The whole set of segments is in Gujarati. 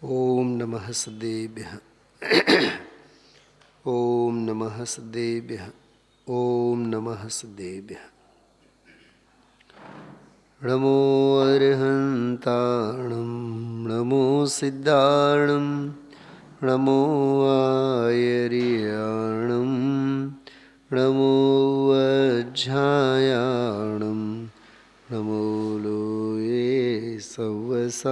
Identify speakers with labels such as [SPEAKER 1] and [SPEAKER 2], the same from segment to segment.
[SPEAKER 1] ओम नमः सदेभ्यः। ओम नमः सदेभ्यः। ओम नमः सदेभ्यः। नमो अरहन्ताणं नमो सिद्धाणं नमो आयर्याणं नमो वज्झायाणं नमो लोये सव्वसाहुणम्।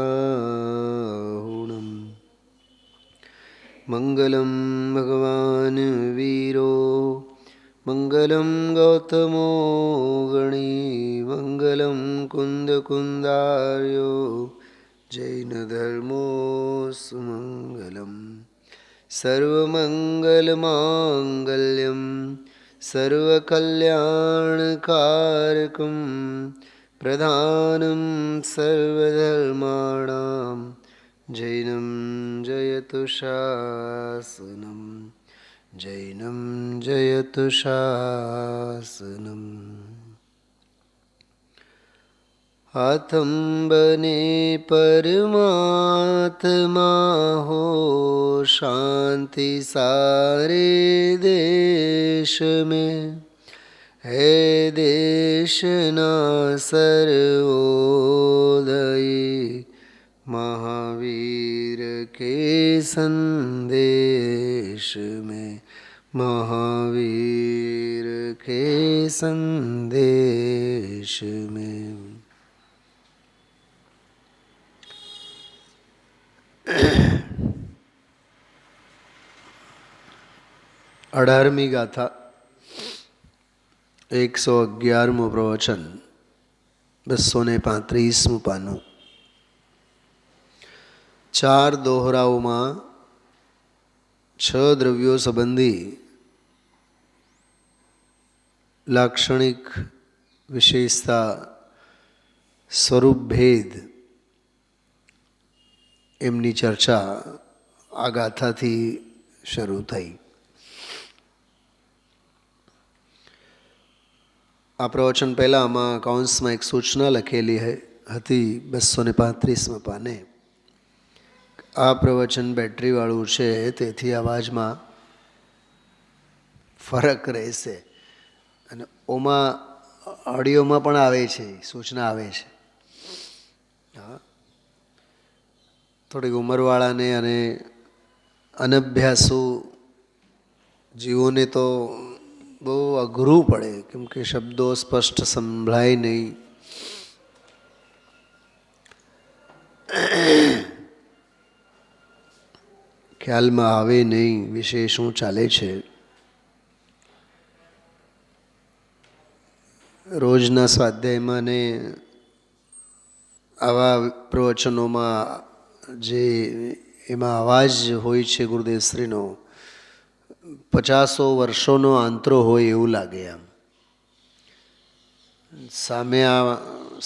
[SPEAKER 1] मंगलम भगवान वीरो मंगलम गौतमो गणी मंगलम कुंद कुंदार्यो जैन धर्मो सुमंगलम सर्वमंगल मांगल्यम सर्वकल्याणकारकम प्रधानं सर्वधर्माणां जैनं जयतु शासनं जैनं जयतु शासनम्। हाथम बने परमात्मा हो शांति सारे देश में है देशना सर्वोदयी महावीर के संदेश में महावीर के संदेश में। 18મી ગાથા 111મું પ્રવચન 235મું પાનું। 4 દોહરાઓમાં 6 દ્રવ્યો સંબંધી લાક્ષણિક વિશેષતા સ્વરૂપ ભેદ એમની ચર્ચા આ ગાથાથી શરૂ થઈ। આ પ્રવચન પહેલાં આમાં કૌંસમાં એક સૂચના લખેલી હતી 235માં પાને। આ પ્રવચન બેટરીવાળું છે તેથી અવાજમાં ફરક રહેશે અને ઓમાં ઓડિયોમાં પણ આવે છે, સૂચના આવે છે। હા, થોડીક ઉંમરવાળાને અને અનભ્યાસુ જીવોને તો બહુ અઘરું પડે કેમ કે શબ્દો સ્પષ્ટ સંભળાય નહીં। ખ્યાલમાં આવે નહીં વિશે શું ચાલે છે। રોજના સ્વાધ્યાયમાં ને આવા પ્રવચનોમાં જે એમાં અવાજ હોય છે ગુરુદેવશ્રીનો 50 વર્ષોનો આંતરો હોય એવું લાગે। આમ સામે આ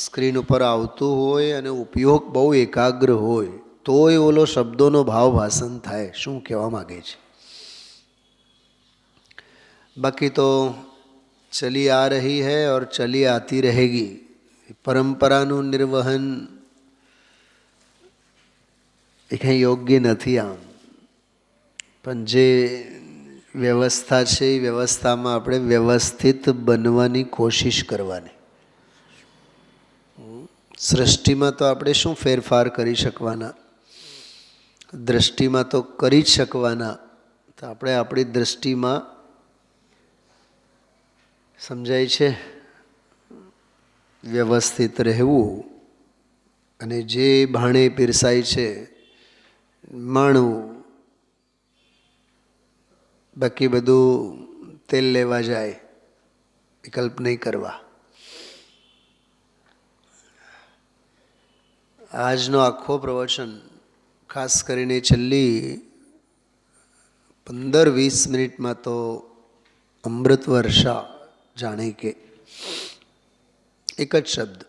[SPEAKER 1] સ્ક્રીન ઉપર આવતું હોય અને ઉપયોગ બહુ એકાગ્ર હોય તોય ઓલો શબ્દોનો ભાવ ભાષણ થાય શું કહેવા માગે છે। બાકી તો ચલી આ રહી है और चली आती रहेगी। પરંપરાનું નિર્વહન એ કંઈ યોગ્ય નથી। આમ પણ જે વ્યવસ્થા છે એ વ્યવસ્થામાં આપણે વ્યવસ્થિત બનવાની કોશિશ કરવાની। સૃષ્ટિમાં તો આપણે શું ફેરફાર કરી શકવાના, દ્રષ્ટિમાં તો કરી જ શકવાના। તો આપણે આપણી દ્રષ્ટિમાં સમજાય છે વ્યવસ્થિત રહેવું અને જે ભાણે પીરસાય છે માણવું। બાકી બધું તેલ લેવા જાય, વિકલ્પ નહીં કરવા। આજનો આખો પ્રવચન ખાસ કરીને છેલ્લી 15-20 મિનિટમાં તો અમૃત વર્ષા જાણે કે એક જ શબ્દ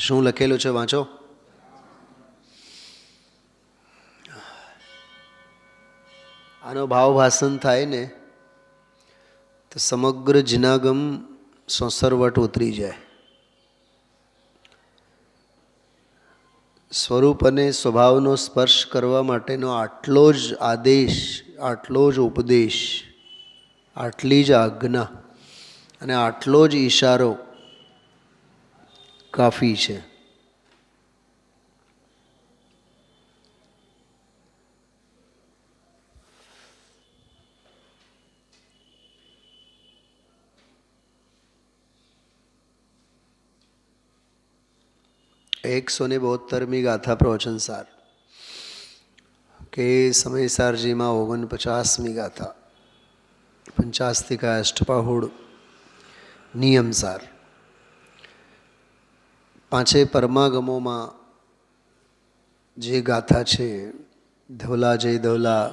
[SPEAKER 1] શું લખેલું છે વાંચો। આનો ભાવ ભાષણ થાય ને તો સમગ્ર જિનાગમ સોસરવટ ઉતરી જાય। સ્વરૂપ અને સ્વભાવનો સ્પર્શ કરવા માટેનો આટલો જ આદેશ, આટલો જ ઉપદેશ, આટલી જ આજ્ઞા અને આટલો જ ઈશારો કાફી છે. એકસો ને 72મી ગાથા પ્રવચનસાર કે સમયસારજીમાં 49મી ગાથા પંચાસ્તિકા અષ્ટપાહુડ નિયમસાર. પાંચે પરમાગમોમાં જે ગાથા છે, ધવલા જય ધવલા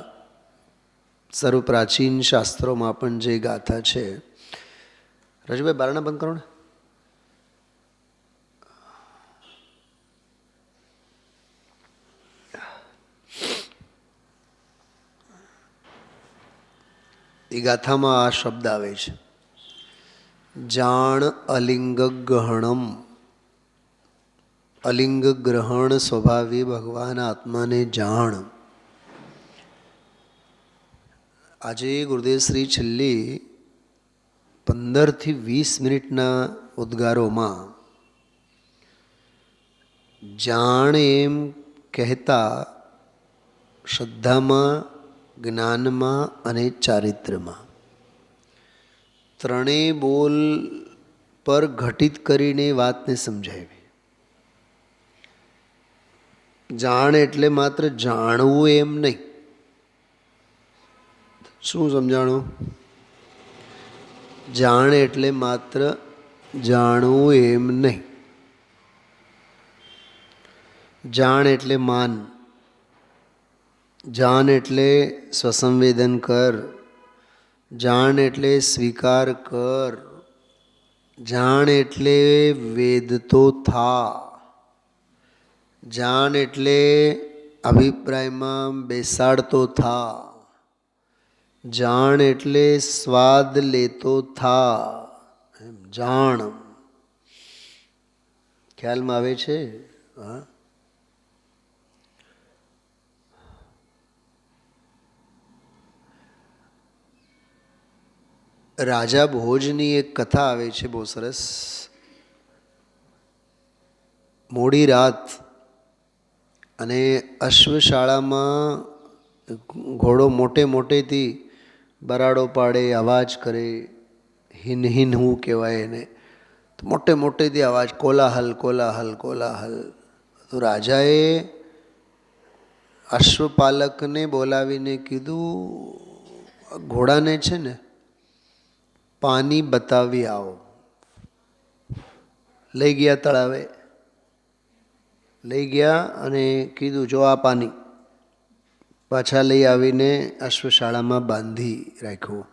[SPEAKER 1] સર્વ પ્રાચીન શાસ્ત્રોમાં પણ જે ગાથા છે. રજુભાઈ બારણા બંધ કરો ને. એ ગાથામાં આ શબ્દ આવે છે, જાણ અલિંગ ગહણમ. અલિંગ ગ્રહણ સ્વભાવી ભગવાન આત્માને જાણ. આજે ગુરુદેવ શ્રી છેલ્લી 15 થી 20 મિનિટના ઉદ્ગારોમાં જાણ એમ કહેતા શ્રદ્ધામાં, જ્ઞાનમાં અને ચારિત્ર્યમાં ત્રણેય બોલ પર ઘટિત કરીને વાતને સમજાવી. જાણ એટલે માત્ર જાણવું એમ નહીં. શું સમજાણું? જાણ એટલે માત્ર જાણવું એમ નહીં. જાણ એટલે માન. જાણ એટલે સ્વસંવેદન કર. જાણ એટલે સ્વીકાર કર. જાણ એટલે વેદતો થા. જાણ એટલે અભિપ્રાયમાં બેસાડતો થા. જાણ એટલે સ્વાદ લેતો થા. જાણ ખ્યાલમાં આવે છે? હા. રાજા ભોજની એક કથા આવે છે, બહુ સરસ. મોડી રાત અને અશ્વશાળામાં ઘોડો મોટે મોટેથી બરાડો પાડે, અવાજ કરે. હિન હિન હું કહેવાય એને. તો મોટે મોટેથી અવાજ, કોલાહલ કોલાહલ કોલાહલ. તો રાજાએ અશ્વપાલકને બોલાવીને કીધું, ઘોડાને છે ને પાણી બતાવી આવો. લઈ ગયા તળાવે. લઈ ગયા અને કીધું, જો આ પાણી. પાછા લઈ આવીને અશ્વશાળામાં બાંધી રાખ્યું.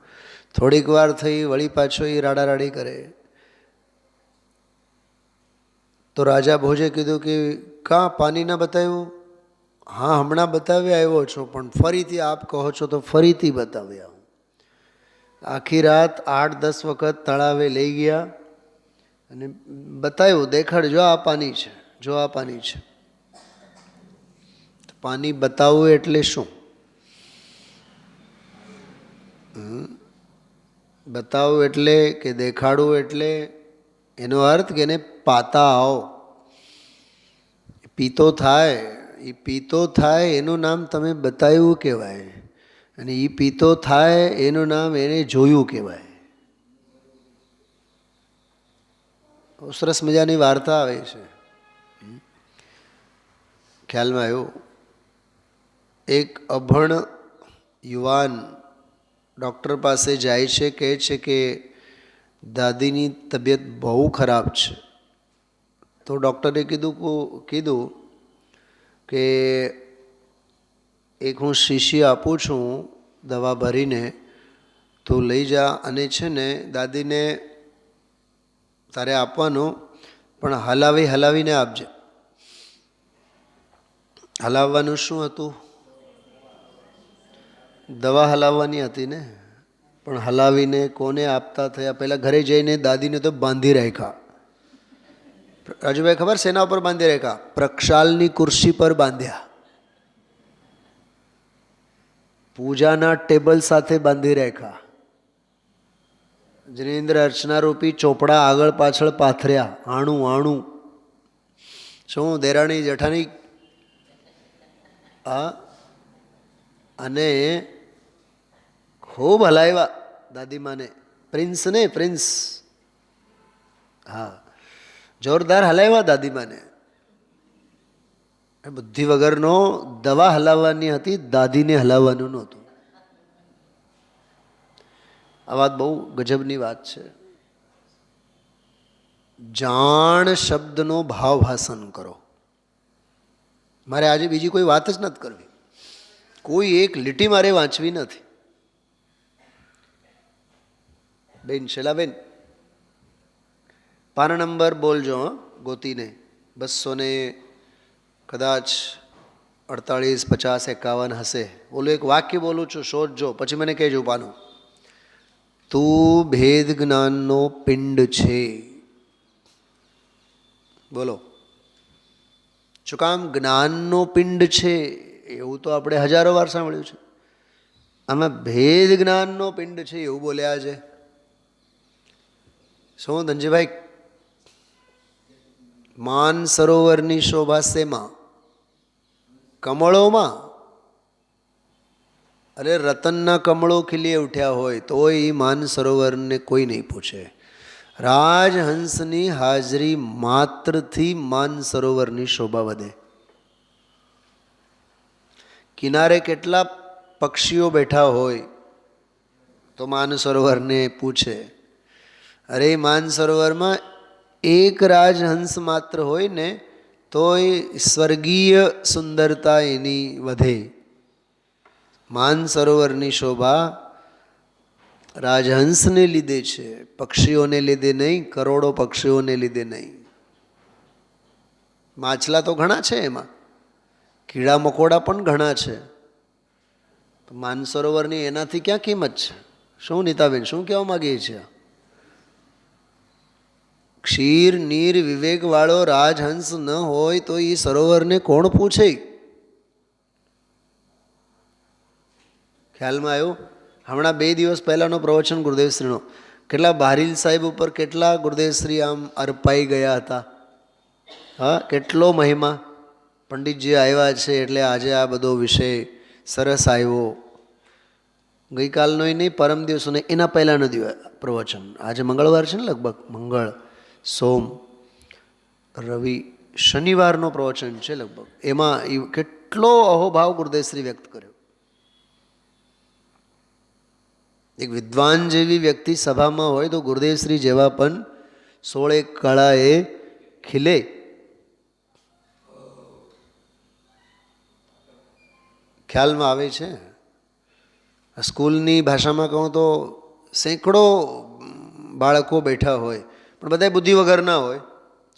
[SPEAKER 1] થોડીક વાર થઈ, વળી પાછો એ રાડારાડી કરે. તો રાજા ભોજે કીધું કે કાં પાણી ના બતાવ્યું? હા, હમણાં બતાવી આવ્યો છો, પણ ફરીથી આપ કહો છો તો ફરીથી બતાવી આવું. આખી રાત 8-10 વખત તળાવે લઈ ગયા અને બતાવ્યું, દેખાડ, જો આ પાણી છે, જો આ પાણી છે. પાણી બતાવવું એટલે શું? બતાવવું એટલે કે દેખાડવું એટલે એનો અર્થ કે એને પાતા આવો. પીતો થાય, એ પીતો થાય એનું નામ તમે બતાવ્યું કહેવાય. અને એ પીતો થાય એનું નામ એને જોયું કહેવાય. સરસ મજાની વાર્તા આવે છે, ખ્યાલમાં આવ્યું. એક અભણ યુવાન ડૉક્ટર પાસે જાય છે, કહે છે કે દાદીની તબિયત બહુ ખરાબ છે. તો ડૉક્ટરે કીધું કે એક હું શીશી આપું છું દવા ભરીને, તું લઈ જા અને છે ને દાદીને તારે આપવાનું, પણ હલાવીને આપજે. હલાવવાનું શું હતું? દવા હલાવવાની હતી ને, પણ હલાવીને કોને આપતા થયા? પહેલાં ઘરે જઈને દાદીને તો બાંધી રાખ્યા. રાજુભાઈ ખબર શેના ઉપર બાંધી રાખ્યા? પ્રક્ષાલની ખુરશી પર બાંધ્યા, પૂજાના ટેબલ સાથે બાંધી રાખ્યા, જિનેન્દ્ર અર્ચના રૂપી ચોપડા આગળ પાછળ પાથર્યા, આણું આણું. શું દેરાણી જેઠાણી? હા. અને ખૂબ હલાવ્યા દાદીમાને, પ્રિન્સ ને પ્રિન્સ. હા, જોરદાર હલાવ્યા દાદીમાને. બુદ્ધિ વગરનો દવા હલાવવાની હતી, દાદીને હલાવવાનું નહોતું. આ વાત બહુ ગજબની વાત છે. જાણ શબ્દનો ભાવ ભાષણ કરો. મારે આજે બીજી કોઈ વાત જ નથી કરવી, કોઈ એક લીટી મારે વાંચવી નથી. બેન શૈલાબેન, પાના નંબર બોલજો ગોતીને. 200 કદાચ 48, 50, 51 હશે. બોલું એક વાક્ય બોલું છું, શોધજો, પછી મને કહેજો પાનું. તું ભેદ જ્ઞાનનો પિંડ છે. બોલો. શું કામ? જ્ઞાનનો પિંડ છે એવું તો આપણે હજારો વાર સાંભળ્યું છે. આમાં ભેદ જ્ઞાનનો પિંડ છે એવું બોલ્યા છે. શું ધનજીભાઈ? માન સરોવરની શોભા શેમાં? કમળોમાં. અરે રતનના કમળો ખીલી ઉઠ્યા હોય તોય એ માન સરોવરને કોઈ નહીં પૂછે. રાજહંસની હાજરી માત્રથી માન સરોવરની શોભા વધે. કિનારે કેટલા પક્ષીઓ બેઠા હોય તો માન સરોવરને પૂછે. અરે માન સરોવરમાં એક રાજહંસ માત્ર હોય ને તો એ સ્વર્ગીય સુંદરતા એની વધે. માન સરોવરની શોભા રાજહંસને લીધે છે, પક્ષીઓને લીધે નહીં, કરોડો પક્ષીઓને લીધે નહીં. માછલા તો ઘણા છે, એમાં કીડા મકોડા પણ ઘણા છે. માન સરોવરની એનાથી ક્યાં કિંમત છે? શું નીતાબેન, શું કહેવા માગીએ છીએ? ક્ષીર નીર વિવેકવાળો રાજહંસ ન હોય તો એ સરોવરને કોણ પૂછે? ખ્યાલમાં આવ્યું? હમણાં 2 દિવસ પહેલાંનો પ્રવચન ગુરુદેવશ્રીનો, કેટલા બારીલ સાહેબ ઉપર કેટલા ગુરુદેવશ્રી આમ અર્પાઈ ગયા હતા. હા, કેટલો મહિમા. પંડિતજી આવ્યા છે એટલે આજે આ બધો વિષય સરસ આવ્યો. ગઈકાલનો નહીં, પરમ દિવસો નહીં, એના પહેલાંનો દિવસ પ્રવચન. આજે મંગળવાર છે ને, લગભગ મંગળ, સોમ, રવિ, શનિવારનો પ્રવચન છે લગભગ. એમાં એ કેટલો અહોભાવ ગુરુદેવશ્રી વ્યક્ત કર્યો. એક વિદ્વાન જેવી વ્યક્તિ સભામાં હોય તો ગુરુદેવશ્રી જેવા પણ 16 કળાએ ખીલે. ખ્યાલમાં આવે છે? સ્કૂલની ભાષામાં કહું તો સેંકડો બાળકો બેઠા હોય પણ બધા બુદ્ધિ વગરના હોય.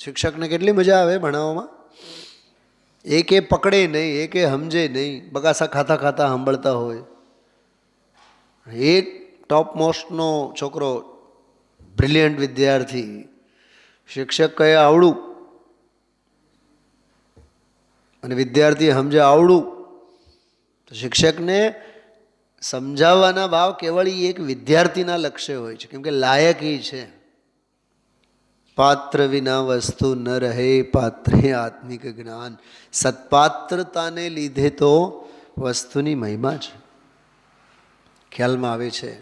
[SPEAKER 1] શિક્ષકને કેટલી મજા આવે ભણાવવામાં. એકે પકડે નહીં, એકે સમજે નહીં, બગાસા ખાતા ખાતા સાંભળતા હોય. એક ટોપ મોસ્ટનો છોકરો, બ્રિલિયન્ટ વિદ્યાર્થી, શિક્ષક કહે આવડું અને વિદ્યાર્થી સમજે આવડું, તો શિક્ષકને સમજાવવાના ભાવ કેવળ એક વિદ્યાર્થીના લક્ષ્ય હોય છે, કેમ કે લાયક એ છે. પાત્ર વિના વસ્તુ ન રહે, પાત્રે આત્મિક જ્ઞાન. સત્પાત્રતાને લીધે તો વસ્તુની મહિમા છે. ખ્યાલમાં આવે છે?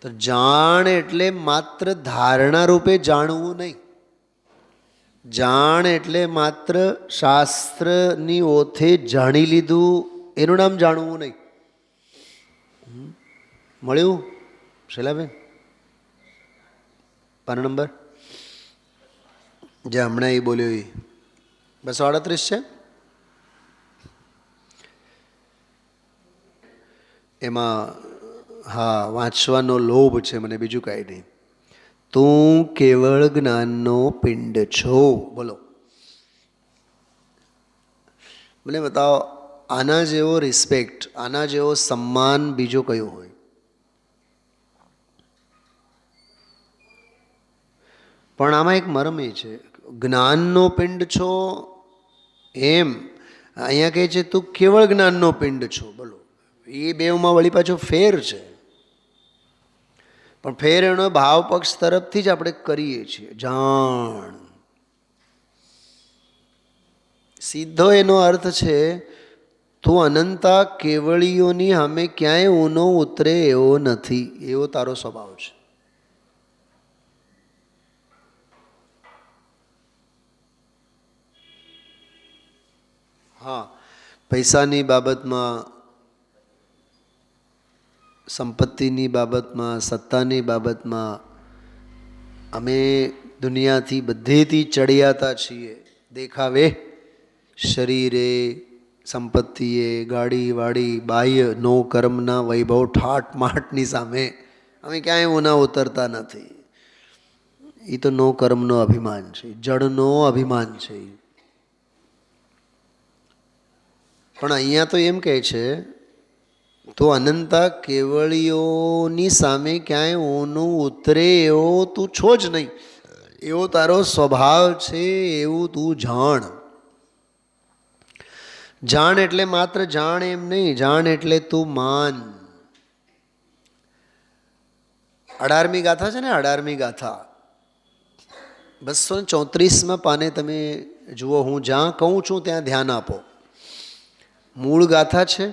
[SPEAKER 1] તો જાણ એટલે માત્ર ધારણા રૂપે જાણવું નહીં. જાણ એટલે માત્ર શાસ્ત્રની ઓથે જાણી લીધું એનું નામ જાણવું નહીં. મળ્યું શૈલાબેન? પાનો નંબર જે હમણાં એ બોલ્યો એ 238 છે. એમાં હા વાંચવાનો લોભ છે મને, બીજું કાંઈ નહીં. તું કેવળ જ્ઞાનનો પિંડ છો. બોલો, મને બતાવો આના જેવો રિસ્પેક્ટ, આના જેવો સન્માન બીજો કયો હોય? પણ આમાં એક મર્મ એ છે, જ્ઞાનનો પિંડ છો એમ અહીંયા કહે છે તું કેવળ જ્ઞાનનો પિંડ છો. બોલો, એ બેઉમાં વળી પાછો ફેર છે. પણ ફેર એનો ભાવ પક્ષ તરફથી જ આપણે કરીએ છીએ. જાણ સીધો એનો અર્થ છે તું અનંતા કેવળીઓની સામે ક્યાંય ઊનો ઉતરે એવો નથી, એવો તારો સ્વભાવ છે. હા, પૈસાની બાબતમાં, સંપત્તિની બાબતમાં, સત્તાની બાબતમાં અમે દુનિયાથી બધેથી ચડિયાતા છીએ. દેખાવે, શરીરે, સંપત્તિએ, ગાડી વાડી, બાહ્ય નો કર્મના વૈભવ ઠાટ માટની સામે અમે ક્યાંય ઊના ઉતરતા નથી. એ તો નો કર્મનો અભિમાન છે, જડનો અભિમાન છે. પણ અહીંયા તો એમ કહે છે તો અનંતા કેવળીઓની સામે ક્યાંય ઊનું ઉતરે એવો તું છો જ નહીં, એવો તારો સ્વભાવ છે, એવું તું જાણ. જાણ એટલે માત્ર જાણ એમ નહીં, જાણ એટલે તું માન. 18મી ગાથા છે ને, 18મી ગાથા 234માં પાને તમે જુઓ. હું જ્યાં કહું છું ત્યાં ધ્યાન આપો. મૂળ ગાથા છે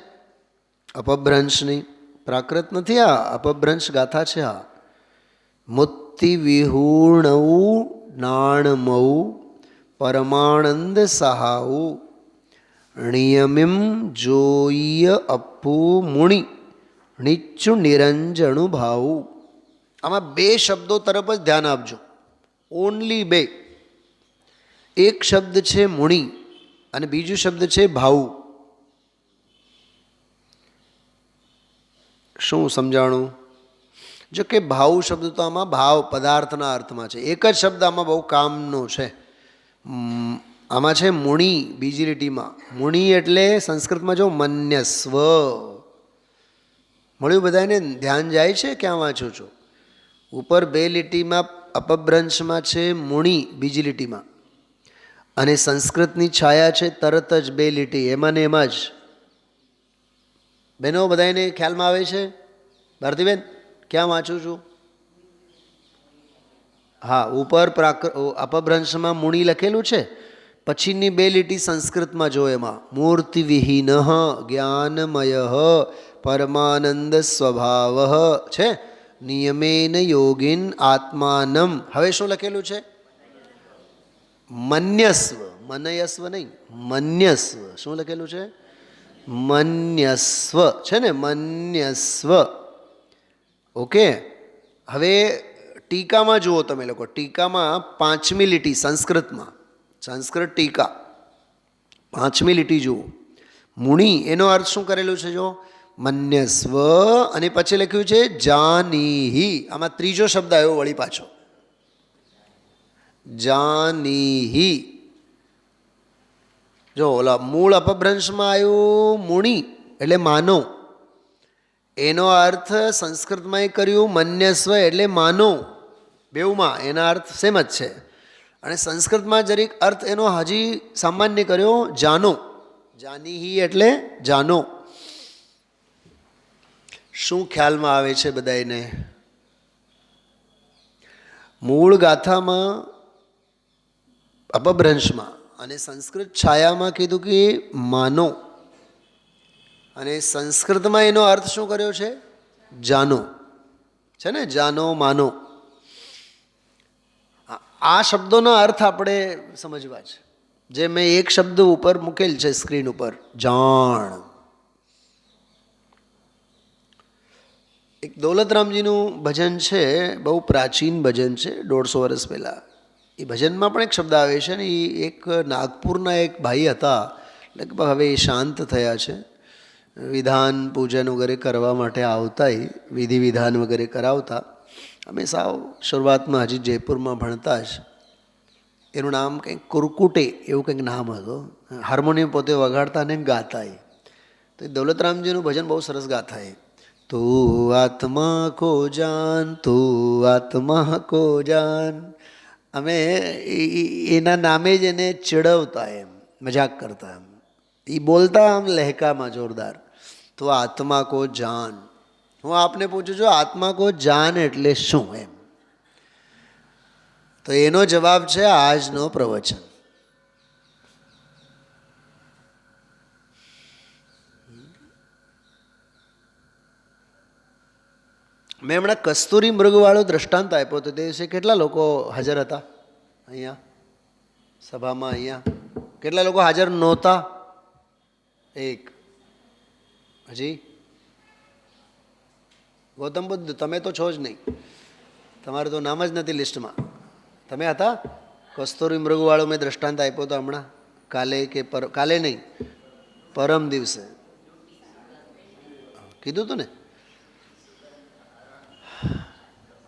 [SPEAKER 1] અપભ્રંશની, પ્રાકૃત નથી. આ અપભ્રંશ ગાથા છે. આ મુક્તિ વિહૂણવું નાણમવું પરમાનંદ સહાવું નિયમિમ જોય અપુ મુનિ નિચ્ચુ નિરંજણુ ભાવું. આમાં બે શબ્દો તરફ જ ધ્યાન આપજો, ઓનલી બે. એક શબ્દ છે મુનિ અને બીજું શબ્દ છે ભાવ. શું સમજાણું? જો કે ભાવ શબ્દ તો આમાં ભાવ પદાર્થના અર્થમાં છે. એક જ શબ્દ આમાં બહુ કામનો છે. આમાં છે મુનિ બીજી લીટીમાં. મુનિ એટલે સંસ્કૃતમાં જો મન્યસ્વ. મળ્યું બધાને? ધ્યાન જાય છે? ક્યાં વાંચો છો? ઉપર બે લીટીમાં અપભ્રંશમાં છે મુનિ બીજી લીટીમાં, અને સંસ્કૃતની છાયા છે તરત જ બે લીટી, એમાં ને એમાં જ. બહેનો બધાને ખ્યાલમાં આવે છે? ભારતીબેન ક્યાં વાંચું છું? હા, ઉપર અપભ્રંશમાં મુનિ લખેલું છે, પછીની બે લીટી સંસ્કૃતમાં જો એમાં મૂર્તિ વિહીન જ્ઞાનમય પરમાનંદ સ્વભાવ છે નિયમેન યોગિન આત્માનમ. હવે શું લખેલું છે? મન્યસ્વ. મનયસ્વ નહીં, મન્યસ્વ. શું લખેલું છે? મન્યસ્વ છે ને, મન્યસ્વ. ઓકે. હવે ટીકામાં જુઓ તમે લોકો. ટીકામાં 5મી લીટી સંસ્કૃતમાં, સંસ્કૃત ટીકા 5મી લીટી જુઓ. મુનિ એનો અર્થ શું કરેલું છે? જો મન્યસ્વ, અને પછી લખ્યું છે જાનીહી. આમાં ત્રીજો શબ્દ આવ્યો વળી પાછો, જાનીહી. જો ઓલા મૂળ અપભ્રંશમાં આવ્યું મુનિ એટલે માનો, એનો અર્થ સંસ્કૃતમાં એ કર્યું મન્યસ્વ એટલે માનો. બેઉમાં એના અર્થ સેમ જ છે. અને સંસ્કૃતમાં જરીક અર્થ એનો હજી સામાન્ય કર્યો, જાનો. જાનીહી એટલે જાનો. શું ખ્યાલમાં આવે છે બધાને? મૂળ ગાથામાં અપભ્રંશમાં અને સંસ્કૃત છાયામાં કીધું કે માનો, અને સંસ્કૃતમાં એનો અર્થ શું કર્યો છે? જાનો. છે ને, જાનો માનો. આ શબ્દોનો અર્થ આપણે સમજવા છે, જે મેં એક શબ્દ ઉપર મૂકેલ છે સ્ક્રીન ઉપર, જાણ. એક દૌલતરામજીનું ભજન છે, બહુ પ્રાચીન ભજન છે, 150 વર્ષ પહેલાં. એ ભજનમાં પણ એક શબ્દ આવે છે ને, એ એક નાગપુરના એક ભાઈ હતા, લગભગ હવે એ શાંત થયા છે. વિધાન પૂજન વગેરે કરવા માટે આવતા, એ વિધિ વિધાન વગેરે કરાવતા. અમે સાવ શરૂઆતમાં હજી જયપુરમાં ભણતા જ. એનું નામ કંઈક કુરકુટે એવું કંઈક નામ હતું. હાર્મોનિયમ પોતે વગાડતા ને ગાતા. એ તો એ દૌલતરામજીનું ભજન બહુ સરસ ગાતા. એ તું આત્મા કો જાન, તું આત્મા કો જાન, અમે એના નામે જ એને ચીડવતા, એમ મજાક કરતા. એમ એ બોલતા આમ લહેકામાં જોરદાર, તો આત્મા કો જાન. હું આપને પૂછું છું, આત્મા કો જાન એટલે શું? એમ તો એનો જવાબ છે આજનો પ્રવચન. મેં હમણાં કસ્તુરી મૃગવાળો દ્રષ્ટાંત આપ્યો તો તે દિવસે કેટલા લોકો હાજર હતા અહીંયા સભામાં? અહીંયા કેટલા લોકો હાજર નહોતા? એક. હજી ગૌતમ બુદ્ધ, તમે તો છો જ નહીં, તમારું તો નામ જ નથી લિસ્ટમાં. તમે હતા? કસ્તુરી મૃગવાળો મેં દ્રષ્ટાંત આપ્યો તો હમણાં, કાલે કે કાલે નહીં, પરમ દિવસે કીધું હતું ને.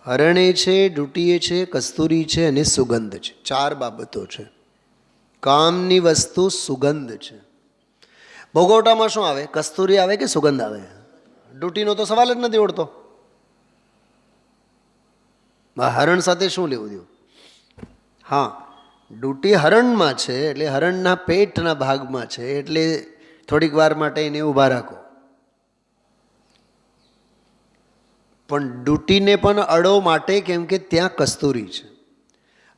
[SPEAKER 1] હરણે છે, ડૂટીએ છે, કસ્તુરી છે અને સુગંધ છે. 4 બાબતો છે. કામની વસ્તુ સુગંધ છે. ભોગવટામાં શું આવે? કસ્તુરી આવે કે સુગંધ આવે? ડૂટીનો તો સવાલ જ નથી ઉડતો. હરણ સાથે શું લેવું દેવું? હા, ડૂટી હરણમાં છે એટલે હરણના પેટના ભાગમાં છે એટલે થોડીક વાર માટે એને ઊભા રાખો. પણ ડૂટીને પણ અડો માટે, કેમ કે ત્યાં કસ્તુરી છે,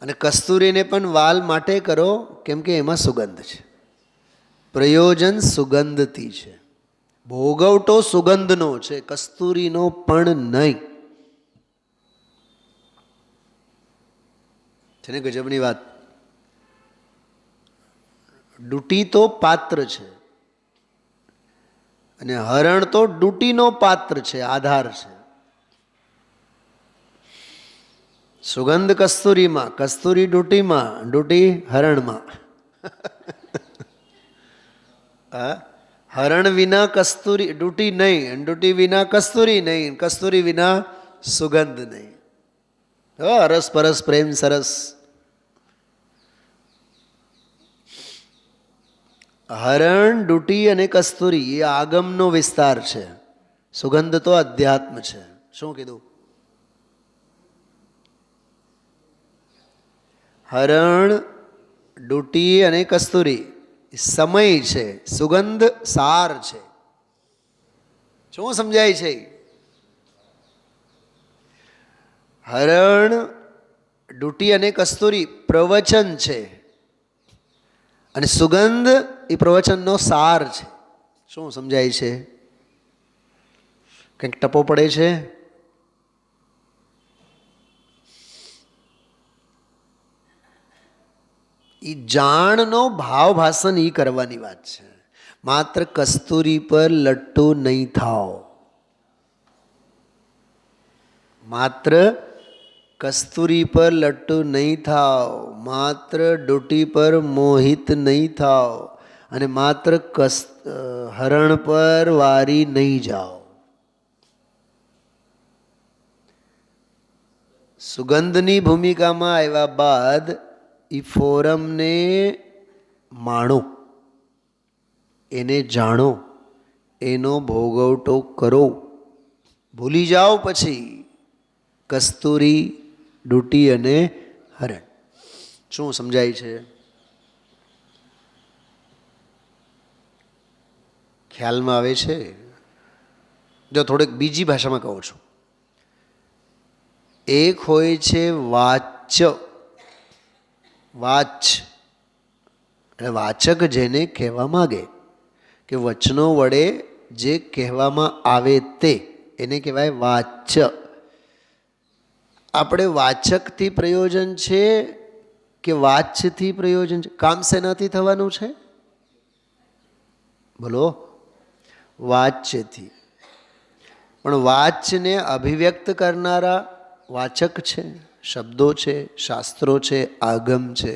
[SPEAKER 1] અને કસ્તુરીને પણ વાલ માટે કરો કેમ કે એમાં સુગંધ છે. પ્રયોજન સુગંધથી છે. ભોગવટો સુગંધનો છે, કસ્તુરીનો પણ નહીં. છે ને ગજબની વાત. ડૂટી તો પાત્ર છે અને હરણ તો ડૂટીનો પાત્ર છે, આધાર છે. સુગંધ કસ્તુરીમાં, કસ્તુરી ડૂટીમાં, ડૂટી હરણમાં. હરણ વિના કસ્તુરી ડૂટી નહીં, ડૂટી વિના કસ્તુરી નહીં, કસ્તુરી વિના સુગંધ નહીં. અરસ પરસ પ્રેમ સરસ. હરણ, ડૂટી અને કસ્તુરી એ આગમનો વિસ્તાર છે. સુગંધ તો અધ્યાત્મ છે. શું કીધું? હરણ, ડૂટી અને કસ્તુરી સમય છે, સુગંધ સાર છે. શું સમજાય છે? હરણ, ડૂટી અને કસ્તુરી પ્રવચન છે અને સુગંધ એ પ્રવચનનો સાર છે. શું સમજાય છે? કંઈક ટપો પડે છે? એ જાણનો ભાવ ભાષણ એ કરવાની વાત છે. માત્ર કસ્તુરી પર લટ્ટુ નહીં થાઓ. માત્ર કસ્તુરી પર લટ્ટુ નહીં થાઓ, માત્ર ડૂટી પર મોહિત નહીં થાઓ અને માત્ર હરણ પર વારી નહીં જાઓ. સુગંધની ભૂમિકામાં આવ્યા બાદ એ ફોરમને માણો, એને જાણો, એનો ભોગવટો કરો. ભૂલી જાઓ પછી કસ્તુરી, ડૂટી અને હરણ. શું સમજાય છે? ખ્યાલમાં આવે છે? જો થોડીક બીજી ભાષામાં કહું છું. એક હોય છે વાચ્ય, વાચ એટલે વાચક, જેને કહેવા માગે કે વચનો વડે જે કહેવામાં આવે તે, એને કહેવાય વાચ્ય. આપણે વાચકથી પ્રયોજન છે કે વાચ્યથી પ્રયોજન છે? કામ શેનાથી થવાનું છે? બોલો. વાચ્યથી. પણ વાચ્યને અભિવ્યક્ત કરનારા વાચક છે, શબ્દો છે, શાસ્ત્રો છે, આગમ છે.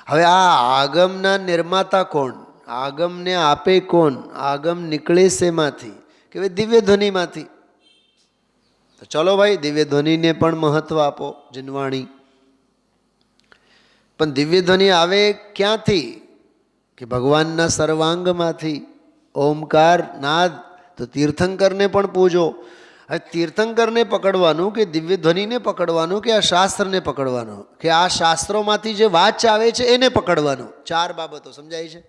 [SPEAKER 1] હવે આ આગમના નિર્માતા કોણ? આગમને આપે કોણ? આગમ નીકળે શેમાંથી? કે ભાઈ દિવ્ય ધ્વનિમાંથી. તો ચલો ભાઈ, દિવ્ય ધ્વનિને પણ મહત્વ આપો, જીનવાણી. પણ દિવ્ય ધ્વનિ આવે ક્યાંથી? કે ભગવાનના સર્વાંગમાંથી. ઓમકાર નાદ, તો તીર્થંકરને પણ પૂજો. હવે તીર્થંકરને પકડવાનું કે દિવ્ય ધ્વનિને પકડવાનું કે આ શાસ્ત્રને પકડવાનું કે આ શાસ્ત્રોમાંથી જે વાચ આવે છે એને પકડવાનું, 4 બાબતો સમજાય છે?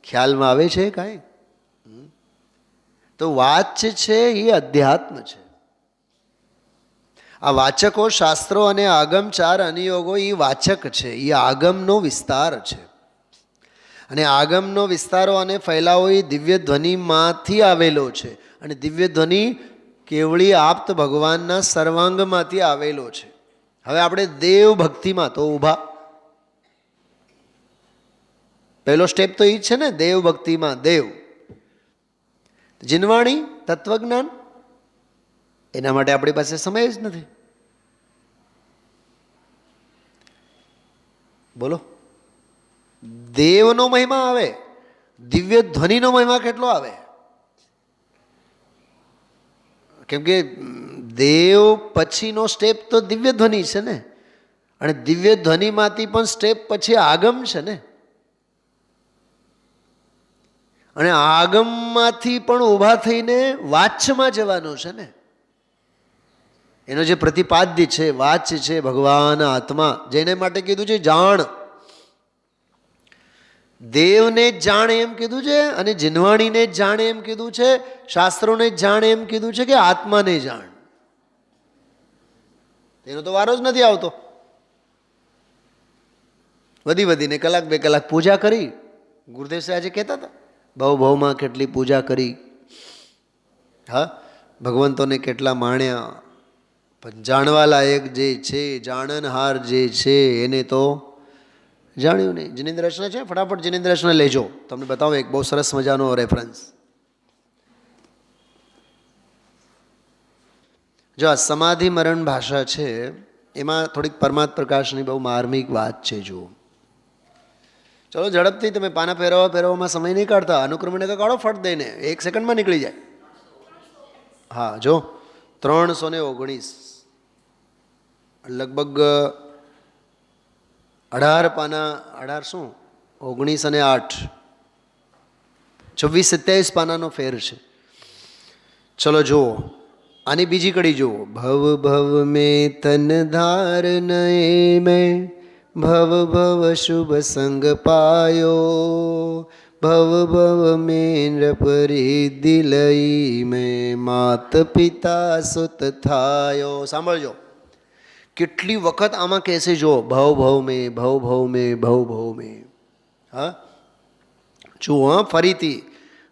[SPEAKER 1] ખ્યાલમાં આવે છે કાંઈ? તો વાચ છે એ અધ્યાત્મ છે. આ વાચકો શાસ્ત્રો અને આગમ 4 અનિયોગો એ વાચક છે, એ આગમનો વિસ્તાર છે. અને આગમનો વિસ્તારો અને ફેલાવો એ દિવ્ય ધ્વનિમાંથી આવેલો છે. અને દિવ્ય ધ્વનિ કેવળી આપ્ત ભગવાનના સર્વાંગમાંથી આવેલો છે. હવે આપણે દેવ ભક્તિમાં તો ઊભા, પહેલો સ્ટેપ તો એ જ છે ને, દેવ ભક્તિમાં દેવ. જીનવાણી તત્વજ્ઞાન, એના માટે આપણી પાસે સમય જ નથી. બોલો, દેવનો મહિમા આવે, દિવ્ય ધ્વનિનો મહિમા કેટલો આવે? કેમ કે દેવ પછીનો સ્ટેપ તો દિવ્ય ધ્વનિ છે ને, અને દિવ્ય ધ્વનિમાંથી પણ સ્ટેપ પછી આગમ છે ને, અને આગમમાંથી પણ ઊભા થઈને વાચ્યમાં જવાનું છે ને. એનો જે પ્રતિપાદ્ય છે, વાચ્ય છે ભગવાન આત્મા, જેને માટે કીધું છે જાણ. દેવને જ જાણે એમ કીધું છે, અને જીનવાણીને જ જાણે એમ કીધું છે, શાસ્ત્રોને જ જાણે એમ કીધું છે કે આત્માને જાણ. એનો તો વારો જ નથી આવતો. વધીને 1 કલાક 2 કલાક પૂજા કરી. ગુરુદેવ સાહેબ આજે કહેતા હતા, ભાવમાં કેટલી પૂજા કરી, હા, ભગવંતોને કેટલા માણ્યા, પણ જાણવા લાયક જે છે, જાણનહાર જે છે એને તો જાણ્યું નહીં. જિનેન્દ્ર રચના છે, ફટાફટ જિનેન્દ્ર રચના લેજો, તમને બતાવો એક બહુ સરસ મજાનો રેફરન્સ. જો આ સમાધિ મરણ ભાષા છે, એમાં થોડીક પરમાત્મ પ્રકાશની બહુ માર્મિક વાત છે. જુઓ, ચલો ઝડપથી, તમે પાના ફેરવવામાં સમય નહીં કાઢતા, અનુક્રમને તો કાઢો ફટ દઈને, 1 સેકન્ડમાં નીકળી જાય. હા, જો 319 લગભગ 18 પાના, 18 શું 19 અને 8 26 27 પાનાનો ફેર છે. ચલો જુઓ, આની બીજી કડી જુઓ. ભવ ભવ મેં તન ધાર નયે મેં, ભવ ભવ શુભ સંગ પાયો, ભવ ભવ મેં નૃપ રિદ્ધિ લઈ મેં, માત પિતા સુત થાયો. સાંભળજો, કેટલી વખત આમાં કહેશે, જો ભવ ભવ મેં, ભવ ભવ મેં, ભવ ભવ મેં. હા, જુઓ હા, ફરીથી,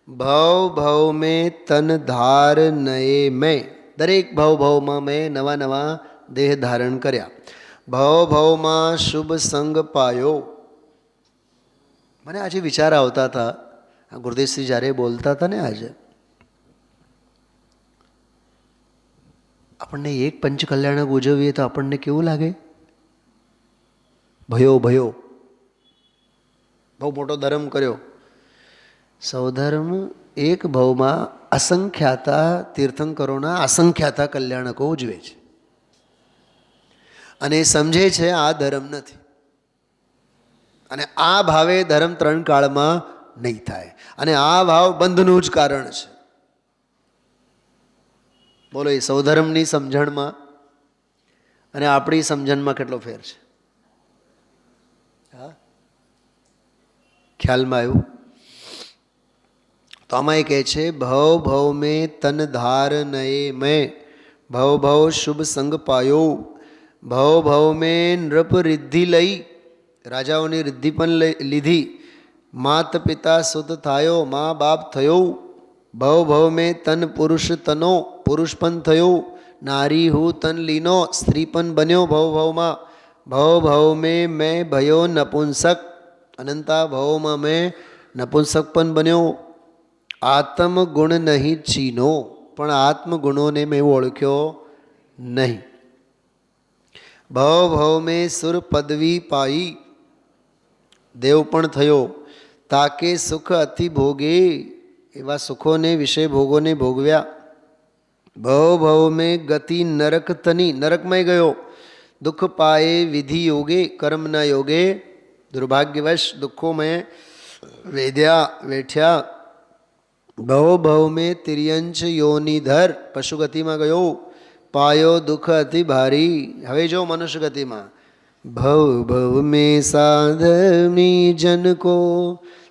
[SPEAKER 1] ભવ ભવ મેં તન ધાર નયે મેં, દરેક ભવ ભવમાં મેં નવા નવા દેહ ધારણ કર્યા. ભવ ભવમાં શુભ સંગ પાયો. મને આજે વિચાર આવતા હતા, ગુરુદેવશ્રી જ્યારે બોલતા હતા ને આજે, આપણને એક પંચકલ્યાણક ઉજવીએ તો આપણને કેવું લાગે? ભયો ભયો, બહુ મોટો ધર્મ કર્યો. સૌધર્મ એક ભવમાં અસંખ્યાતા તીર્થંકરોના અસંખ્યાતા કલ્યાણકો ઉજવે છે, અને સમજે છે આ ધર્મ નથી, અને આ ભાવે ધર્મ 3 કાળમાં નહીં થાય, અને આ ભાવ બંધનું જ કારણ છે. બોલો, એ સૌધર્મની સમજણમાં અને આપણી સમજણમાં કેટલો ફેર છે? હા, ખ્યાલમાં આવ્યું? તો આમાં એ કહે છે, ભવ ભવ મેં તન ધાર નયે મેં, ભવ ભવ શુભ સંગ પાયો, ભવ ભવ મેં નૃપ રિદ્ધિ લઈ, રાજાઓની રિદ્ધિ પણ લીધી, માત પિતા સુત થાયો, મા બાપ થયો. ભવ ભવ મેં તન પુરુષ તનો, પુરુષ પણ થયો, નારી હું તન લીનો, સ્ત્રી પણ બન્યો ભવ ભવમાં. ભવ ભવ મેં ભયો નપુંસક, અનંતા ભવમાં મેં નપુંસક પણ બન્યો. આત્મ ગુણ નહીં ચીનો, પણ આત્મગુણોને મેં ઓળખ્યો નહીં. ભવ ભવ મેં સુર પદવી પાઈ, દેવ પણ થયો. તાકે સુખ અતિ ભોગે, એવા સુખોને વિષય ભોગોને ભોગવ્યા. ભવ ભવ મેં ગતિ નરક તની, નરકમાં ગયો. દુઃખ પાએ વિધિ યોગે, કર્મના યોગે દુર્ભાગ્યવશ દુઃખો મેં વેધ્યા વેઠ્યા. ભવ ભવ મેં તિર્યંચ યોનિધર પશુ ગતિમાં ગયો, પાયો દુઃખ અતિ ભારી. હવે જો મનુષ્ય ગતિમાં ભવ ભવ મેં સાધમી જન કો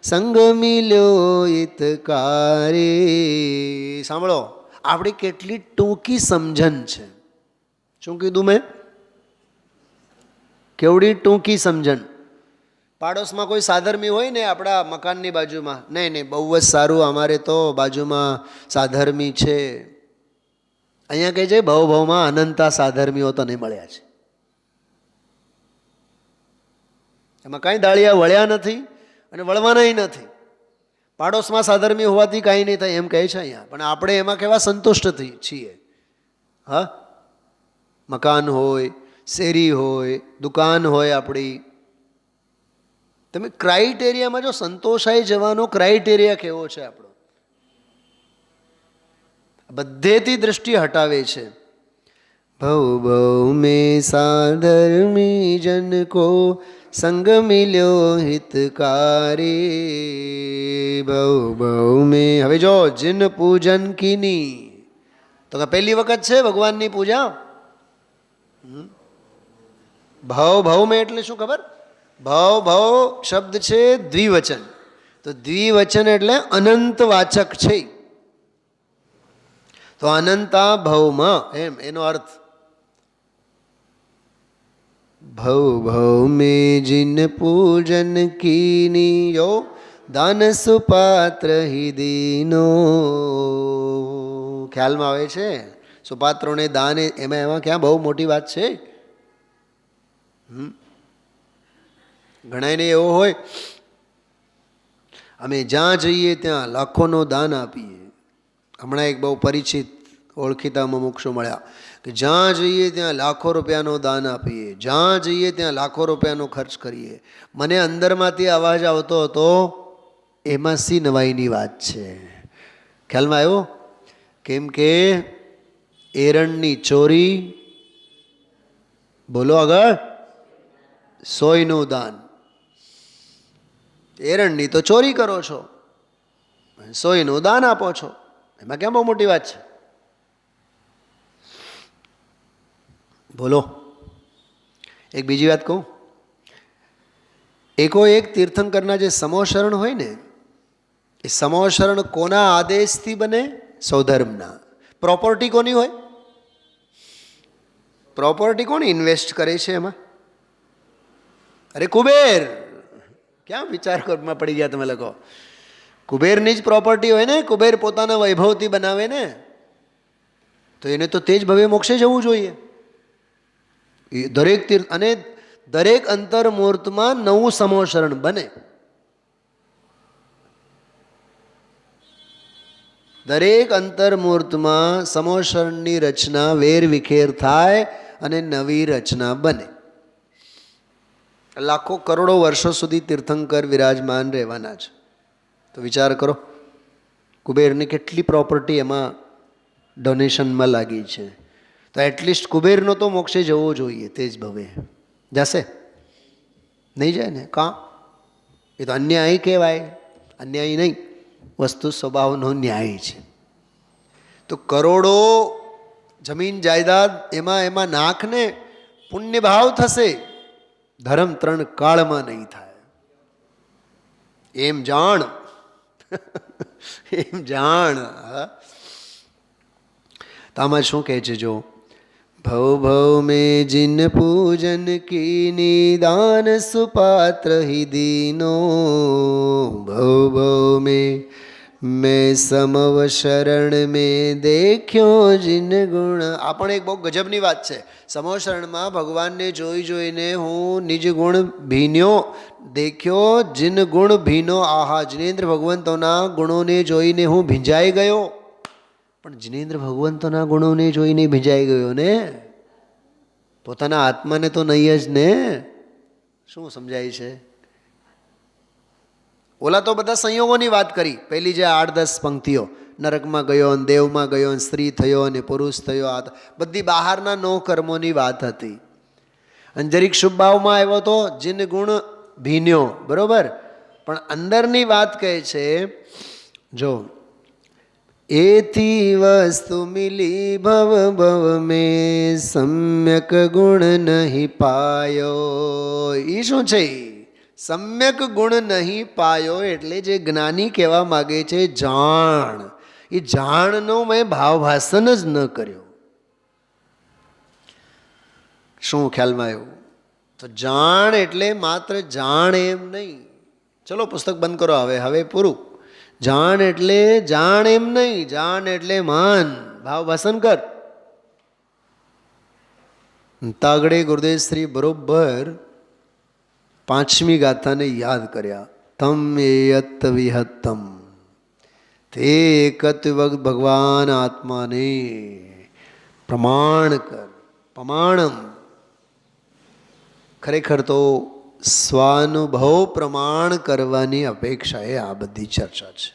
[SPEAKER 1] સંગ મિલ્યો હિતકારે. સાંભળો, આપણી કેટલી ટૂંકી સમજણ છે. શું કીધું મેં? કેવડી ટૂંકી સમજણ. પાડોશમાં કોઈ સાધર્મી હોય ને આપણા મકાનની બાજુમાં, નહીં નહીં બહુ જ સારું, અમારે તો બાજુમાં સાધર્મી છે. અહીંયા કહે છે ભવ ભવમાં અનંતા સાધર્મીઓ તો નહીં મળ્યા છે. એમાં કાંઈ દાળિયા વળ્યા નથી અને વળવાનાય નથી. પાડોશમાં સાધર્મી હોવાથી કાંઈ નહીં થાય એમ કહે છે અહીંયા. પણ આપણે એમાં કેવા સંતુષ્ટ છીએ. હા, મકાન હોય, શેરી હોય, દુકાન હોય આપણી. તમે ક્રાઇટેરિયામાં જો સંતોષાઈ જવાનો ક્રાઇટેરિયા કેવો છે આપણો? બધેથી દૃષ્ટિ હટાવે છે. ભવ ભવ મેં સાધર્મી જન કો સંગ મિલ્યો હિતકારી. ભવ ભવ મેં. હવે જો જીન પૂજન કીની, તો કે પહેલી વખત છે ભગવાનની પૂજા. ભવ ભવ મેં એટલે શું ખબર? ભવ ભવ શબ્દ છે દ્વિવચન. તો દ્વિવચન એટલે અનંત વાચક છે. તો અનંતા ભવમાં એમ એનો અર્થ. ભવ ભવ મેં જીન પૂજન કીની યો દાન સુપાત્ર હિ દીનો. ખ્યાલમાં આવે છે? સુપાત્રોને દાન, એમાં ક્યાં બહુ મોટી વાત છે. ઘણાને એવો હોય અમે જ્યાં જઈએ ત્યાં લાખોનું દાન આપીએ. હમણાં એક બહુ પરિચિત ઓળખીતામાં મુક્ષો મળ્યા કે જ્યાં જઈએ ત્યાં લાખો રૂપિયાનું દાન આપીએ, જ્યાં જઈએ ત્યાં લાખો રૂપિયાનો ખર્ચ કરીએ. મને અંદરમાંથી અવાજ આવતો હતો, એમાં સી નવાઈની વાત છે. ખ્યાલમાં આવ્યો? કેમ કે એરણની ચોરી, બોલો આગળ, સોયનું દાન. એરણની તો ચોરી કરો છો, સોયનું દાન આપો છો, એમાં કેમ બહુ મોટી વાત છે? બોલો. એક બીજી વાત કહું. એકો એક તીર્થંકરના જે સમોશરણ હોય ને, એ સમોશરણ કોના આદેશથી બને? સૌધર્મના. પ્રોપર્ટી કોની હોય? પ્રોપર્ટી કોણ ઇન્વેસ્ટ કરે છે એમાં? અરે કુબેર. ક્યાં વિચારમાં પડી ગયા તમે લોકો? કુબેરની જ પ્રોપર્ટી હોય ને. કુબેર પોતાના વૈભવથી બનાવે ને, તો એને તો તે જ ભવ્ય મોક્ષે જવું જોઈએ. દરેક તીર્થ અને દરેક અંતર મુહૂર્તમાં નવું સમોશરણ બને. દરેક અંતર મુહૂર્તમાં સમોશરણની રચના વેર વિખેર થાય અને નવી રચના બને. લાખો કરોડો વર્ષો સુધી તીર્થંકર વિરાજમાન રહેવાના છે. તો વિચાર કરો, કુબેરની કેટલી પ્રોપર્ટી એમાં ડોનેશનમાં લાગી છે. તો એટલીસ્ટ કુબેરનો તો મોક્ષે જવો જોઈએ. તે જ ભવે જશે? નહીં જાય ને. કાં? એ તો અન્યાય કહેવાય. અન્યાય નહીં, વસ્તુ સ્વભાવનો ન્યાય છે. તો કરોડો જમીન જાયદાદ એમાં નાખને, પુણ્ય ભાવ થશે, ધર્મ 3 કાળમાં નહીં થાય. એમ જાણ. એમ જાણ. આમાં શું કહે છે? જો ભવ ભવ મેં જીન પૂજન કીની દાન સુપાત્ર હિ દીનો. ભવ ભવ મેં સમવ શરણ મેં દેખ્યો જીન ગુણ. આ પણ એક બહુ ગજબની વાત છે. સમવ શરણમાં ભગવાનને જોઈ જોઈને હું નિજ ગુણ ભીન્યો, દેખ્યો જીન ગુણ ભીનો. આહા, જિનેન્દ્ર ભગવંતોના ગુણોને જોઈને હું ભીંજાઈ ગયો. પણ જિનેન્દ્ર ભગવંતોના ગુણોને જોઈને ભીંજાઈ ગયો ને, પોતાના આત્માને તો નહીં જ ને. શું સમજાય છે? ઓલા તો બધા સંયોગોની વાત કરી, પહેલી જે 8-10 પંક્તિઓ. નરકમાં ગયો, દેવમાં ગયો, સ્ત્રી થયો અને પુરુષ થયો. આ બધી બહારના 9 કર્મોની વાત હતી. અંજરિક શુભ ભાવમાં આવ્યો તો જીન ગુણ ભીન્યો, બરોબર. પણ અંદરની વાત કહે છે, જો એથી વસ્તુ મિલી ભવ ભવ મેં સમ્યક ગુણ નહીં પાયો. એ શું છે? સમ્યક ગુણ નહીં પાયો એટલે જે જ્ઞાની કહેવા માગે છે જાણ. એ જાણનો મેં ભાવભાષણ જ ન કર્યો. શું ખ્યાલમાં આવ્યું? તો જાણ એટલે માત્ર જાણ એમ નહીં. ચલો પુસ્તક બંધ કરો હવે પૂરું. જાણ એટલે જાણ એમ નહીં, જાણ એટલે માન, ભાવભાષણ કર. તાગડે ગુરુદેવ શ્રી બરોબર 5મી ગાથાને યાદ કર્યા. તમ એયત વિહત્તમ, તે એકત ભગવાન આત્માને પ્રમાણ કર. પ્રમાણમ ખરેખર તો સ્વાનુભવ પ્રમાણ કરવાની અપેક્ષાએ આ બધી ચર્ચા છે.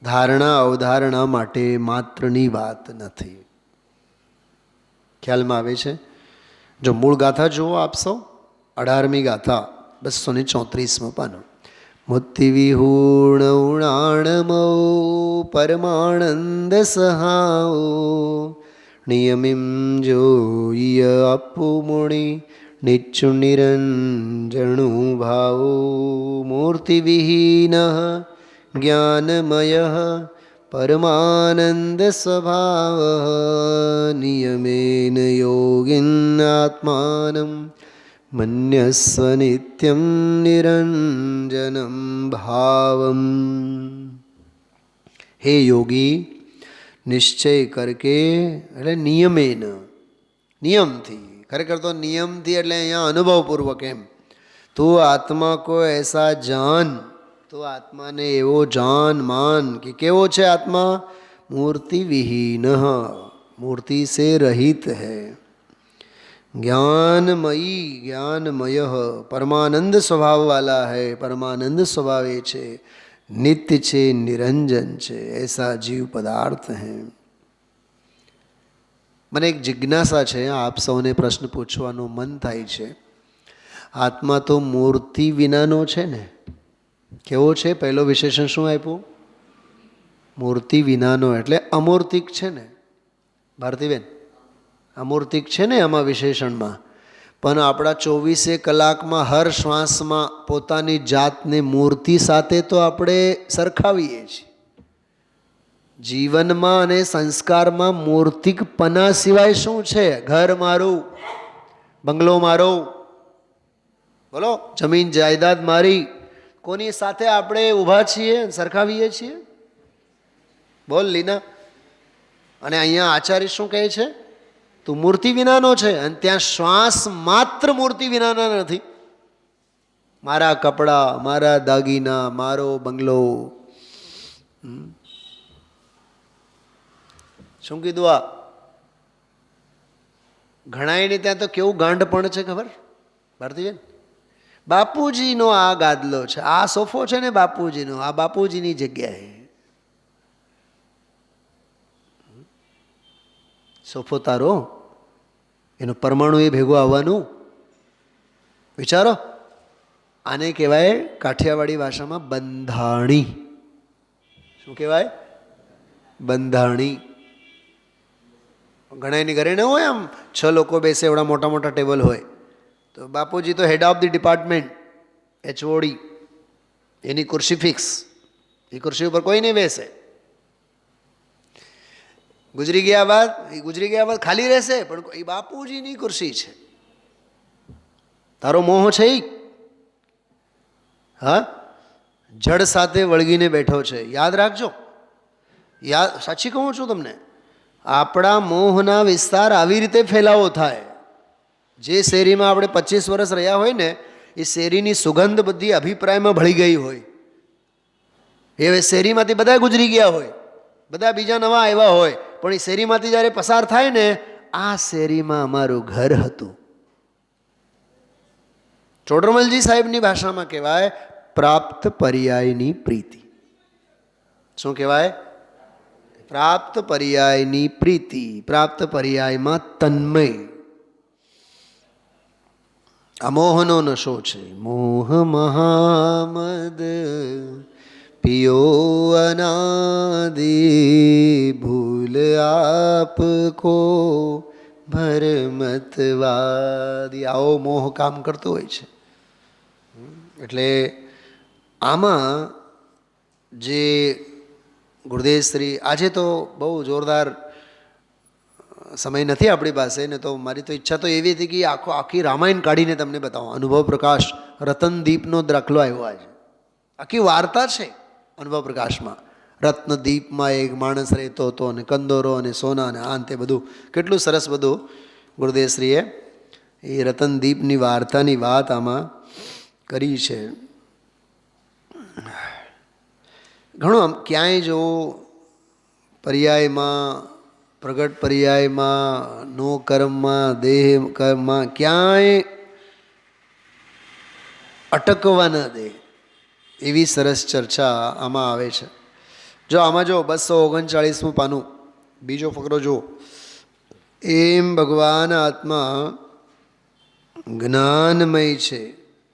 [SPEAKER 1] ધારણા અવધારણા માટે માત્રની વાત નથી. ખ્યાલમાં આવે છે? જો મૂળ ગાથા જુઓ આપ સૌ, 18મી ગાથા 234 પાનો. મુક્તિ વિહૂણ ઉણાણમો પરમાનંદ સહાઓ નિયમિમ જોય આપુ મુણી નિચ્છુ નિરંજણુ ભાવો મૂર્તિવિહીન જ્ઞાનમય પરમાનંદ સ્વભાવ નિયમેન યોગિનાત્માનમ મન્યસ્વ નિત્યમ નિરંજનમ ભાવમ. હે યોગી, નિશ્ચય કરકે એટલે નિયમેન, નિયમથી. ખરેખર તો નિયમથી એટલે અહીંયા અનુભવપૂર્વક એમ. તું આત્મા કો એસા જાન, તો આત્માને એવો જાન માન કે કેવો છે આત્મા? મૂર્તિ વિહીન, મૂર્તિ સે રહિત है, ज्ञानमयी ज्ञानमय परमानंद स्वभाव वाला है, परमानंद स्वभावे છે, नित्य છે, निरंजन છે, ऐसा जीव पदार्थ है. મને એક જિજ્ઞાસા છે, આપ સૌને પ્રશ્ન પૂછવાનું મન થાય છે. આત્મા તો મૂર્તિ વિનાનો છે ને? કેવો છે? પહેલો વિશેષણ શું આપ્યું? મૂર્તિ વિનાનો એટલે અમૂર્તિક છે ને ભારતીબેન? અમૂર્તિક છે ને આમાં વિશેષણમાં. પણ આપણા 24 કલાકમાં હર શ્વાસમાં પોતાની જાતને મૂર્તિ સાથે તો આપણે સરખાવીએ છીએ. જીવનમાં અને સંસ્કારમાં મૂર્તિકપના સિવાય શું છે? ઘર મારું, બંગલો મારો, બોલો, જમીન જાયદાદ મારી. કોની સાથે આપણે ઊભા છીએ, સરખાવીએ છીએ? બોલ લીના. અને અહીંયા આચાર્ય શું કહે છે? તું મૂર્તિ વિનાનો છે. અને ત્યાં શ્વાસ માત્ર મૂર્તિ વિનાના નથી. મારા કપડાં, મારા દાગીના, મારો બંગલો. શું કીધું? આ ઘણાયને ત્યાં તો કેવું ગાંડ પણ છે ખબર ભારતીબેન? બાપુજીનો આ ગાદલો છે, આ સોફો છે ને બાપુજીનો, આ બાપુજીની જગ્યાએ. સોફો તારો, એનું પરમાણુ એ ભેગું આવવાનું. વિચારો. આને કહેવાય કાઠિયાવાડી ભાષામાં બંધાણી. શું કહેવાય? બંધાણી. ઘણાની ઘરે ન હોય આમ 6 લોકો બેસે એવડા મોટા મોટા ટેબલ હોય, તો બાપુજી તો head of the department, HOD, એની ખુરશી ફિક્સ. એ ખુરશી ઉપર કોઈ નહીં બેસે. ગુજરી ગયા બાદ ખાલી રહેશે, પણ એ બાપુજીની ખુરશી છે. તારો મોહ છે એ? હા, જડ સાથે વળગીને બેઠો છે. યાદ રાખજો. સાચી કહું છું તમને, આપણા મોહના વિસ્તાર આવી રીતે ફેલાવો થાય. જે શેરીમાં આપણે 25 વર્ષ રહ્યા હોય ને, એ શેરીની સુગંધ બધી અભિપ્રાયમાં ભળી ગઈ હોય. એ શેરીમાંથી બધા ગુજરી ગયા હોય, બધા બીજા નવા આવ્યા હોય, પણ એ શેરીમાંથી જ્યારે પસાર થાય ને, આ શેરીમાં અમારું ઘર હતું. ચોડરમલજી સાહેબની ભાષામાં કહેવાય પ્રાપ્ત પર્યાયની પ્રીતિ. શું કહેવાય? પ્રાપ્ત પર્યાયની પ્રીતિ. પ્રાપ્ત પર્યાયમાં તન્મય. અમોહનો નશો છે. મોહ મહામદ पियो अनादि भूल आपको ભરમતવાદી. આવો મોહ કામ કરતો હોય છે. એટલે આમાં જે ગુરુદેવ શ્રી, આજે તો બહુ જોરદાર સમય નથી આપણી પાસે ને, તો મારી તો ઈચ્છા તો એવી હતી કે આખી રામાયણ કાઢીને તમને બતાવો. અનુભવ પ્રકાશ રતનદીપનો દાખલો આવ્યો આજે. આખી વાર્તા છે અનુભવ પ્રકાશમાં. રત્નદીપમાં એક માણસ રહેતો હતો અને કંદોરો અને સોના અને આ તે બધું કેટલું સરસ બધું ગુરુદેવશ્રીએ એ રતનદીપની વાર્તાની વાત આમાં કરી છે. ઘણું આમ ક્યાંય જો પર્યાયમાં, પ્રગટ પર્યાયમાં, નો કર્મમાં, દેહ કર્મમાં ક્યાંય અટકવા ન દે એવી સરસ ચર્ચા આમાં આવે છે. જો આમાં જો 239મું પાનું બીજો ફકરો જો. એમ ભગવાન આત્મા જ્ઞાનમય છે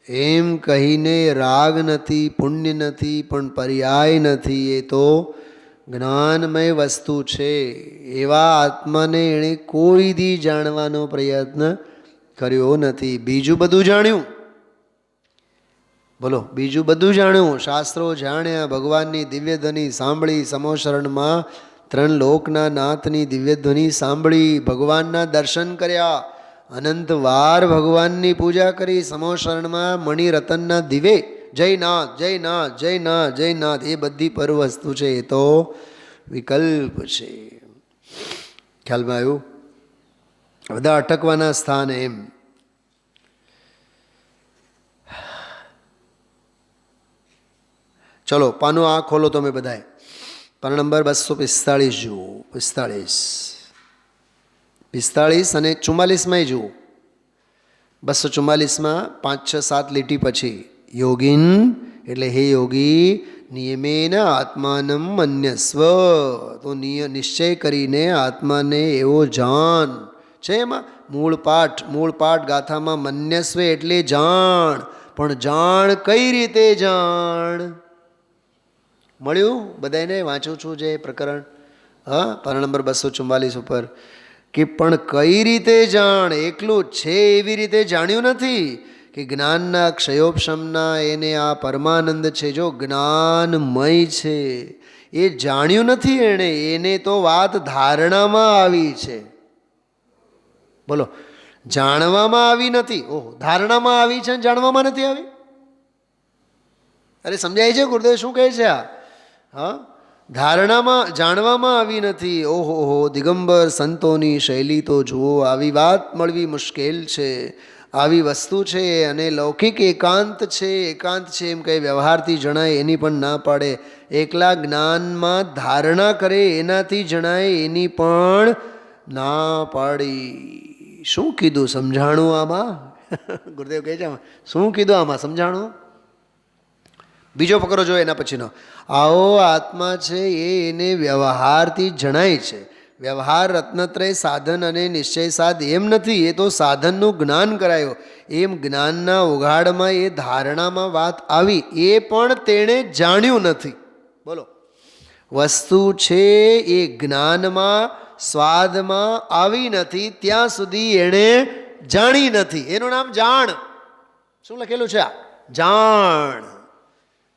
[SPEAKER 1] એમ કહીને રાગ નથી, પુણ્ય નથી, પણ પર્યાય નથી, એ તો જ્ઞાનમય વસ્તુ છે. એવા આત્માને એણે કોઈ દી જાણવાનો પ્રયત્ન કર્યો નથી. બીજું બધું જાણ્યું, બોલો, બીજું બધું જાણ્યું, શાસ્ત્રો જાણ્યા, ભગવાનની દિવ્ય ધ્વનિ સાંભળી, સમોશરણમાં 3 લોકના નાથની દિવ્ય ધ્વનિ સાંભળી, ભગવાનના દર્શન કર્યા, અનંત વાર ભગવાનની પૂજા કરી, સમોશરણમાં મણિરતનના દિવે જયનાથ જયનાથ જયનાથ જયનાથ, એ બધી પર વસ્તુ છે, એ તો વિકલ્પ છે. ખ્યાલમાં આવ્યું? બધા અટકવાના સ્થાન એમ. ચલો પાનું આ ખોલો તમે બધાએ. પાના નંબર 245 જુઓ. 45 અને 44માં જુઓ. 244માં 5, 6, 7 લીટી પછી યોગીન એટલે હે યોગી, નિયમેન આત્માનમ મન્યસ્વ, તો નિશ્ચય કરીને આત્માને એવો જાણ છે. એમાં મૂળ પાઠ ગાથામાં મન્યસ્વ એટલે જાણ, પણ જાણ કઈ રીતે જાણ? મળ્યું બધાને? વાંચું છું જે પ્રકરણ, હા, પાના નંબર 244 ઉપર, કે પણ કઈ રીતે જાણ? એકલું છે એવી રીતે જાણ્યું નથી કે જ્ઞાનના ક્ષયોપશમના એને આ પરમાનંદ છે, જો જ્ઞાનમય છે, એ જાણ્યું નથી એને તો વાત ધારણામાં આવી છે. બોલો, જાણવામાં આવી નથી. ઓહો, ધારણામાં આવી છે, જાણવામાં નથી આવી. અરે સમજાય છે ગુરુદેવ શું કહે છે આ? હા, ધારણામાં, જાણવામાં આવી નથી. ઓહો, દિગંબર સંતોની શૈલી તો જુઓ. આવી વાત મળવી મુશ્કેલ છે, આવી વસ્તુ છે, અને લૌકિક એકાંત છે એમ કંઈ વ્યવહારથી જણાય એની પણ ના પાડે. એકલા જ્ઞાનમાં ધારણા કરે એનાથી જણાય એની પણ ના પાડી. શું કીધું સમજાણું આમાં? ગુરુદેવ કહે છે શું કીધું આમાં સમજાણું? બીજો ફકરો જો એના પછીનો. આવો આત્મા છે એને વ્યવહારથી જણાય છે. વ્યવહાર રત્નત્રય સાધન અને નિશ્ચય સાધ એમ નથી, એ તો સાધનનું જ્ઞાન કરાયો. એમ જ્ઞાનના ઉઘાડમાં એ ધારણામાં વાત આવી, એ પણ તેણે જાણ્યું નથી. બોલો, વસ્તુ છે એ જ્ઞાનમાં સ્વાદમાં આવી નથી ત્યાં સુધી એણે જાણી નથી. એનું નામ જાણ. શું લખેલું છે આ? જાણ.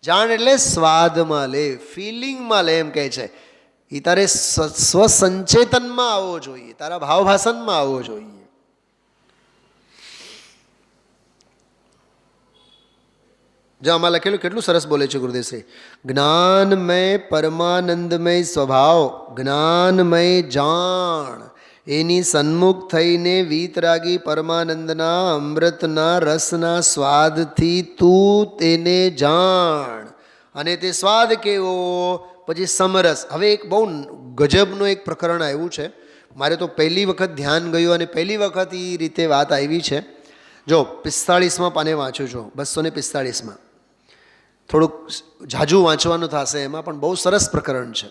[SPEAKER 1] જાણ એટલે સ્વાદમાં લે, ફિલિંગમાં લે એમ કહે છે. એ તારે સ્વસંચેતનમાં આવવો જોઈએ, તારા ભાવભાષણમાં આવવો જોઈએ. જો આમાં લખેલું કેટલું સરસ બોલે છે ગુરુદેવશ્રી. જ્ઞાનમય પરમાનંદમય સ્વભાવ, જ્ઞાનમય જાણ, એની સન્મુખ થઈને વીતરાગી પરમાનંદના અમૃતના રસના સ્વાદથી તું તેને જાણ. અને તે સ્વાદ કેવો? પછી સમરસ. હવે એક બહુ ગજબનું એક પ્રકરણ આવ્યું છે. મારે તો પહેલી વખત ધ્યાન ગયું અને પહેલી વખત એ રીતે વાત આવી છે. જો 45માં પાને વાંચું છું, 245માં. થોડુંક ઝાઝું વાંચવાનું થશે એમાં, પણ બહુ સરસ પ્રકરણ છે.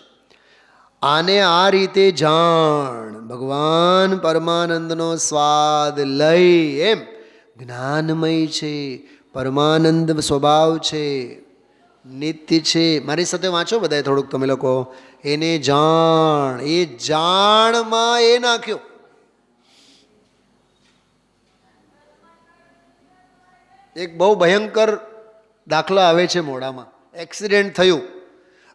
[SPEAKER 1] આને આ રીતે જાણ, ભગવાન પરમાનંદનો સ્વાદ લઈ, એમ જ્ઞાનમય છે, પરમાનંદ સ્વભાવ છે, નિત્ય છે. મારી સાથે વાંચો બધાએ થોડુંક તમે લોકો. એને જાણ, એ જાણમાં એ નાખ્યો. એક બહુ ભયંકર દાખલો આવે છે મોઢામાં. એક્સિડન્ટ થયું,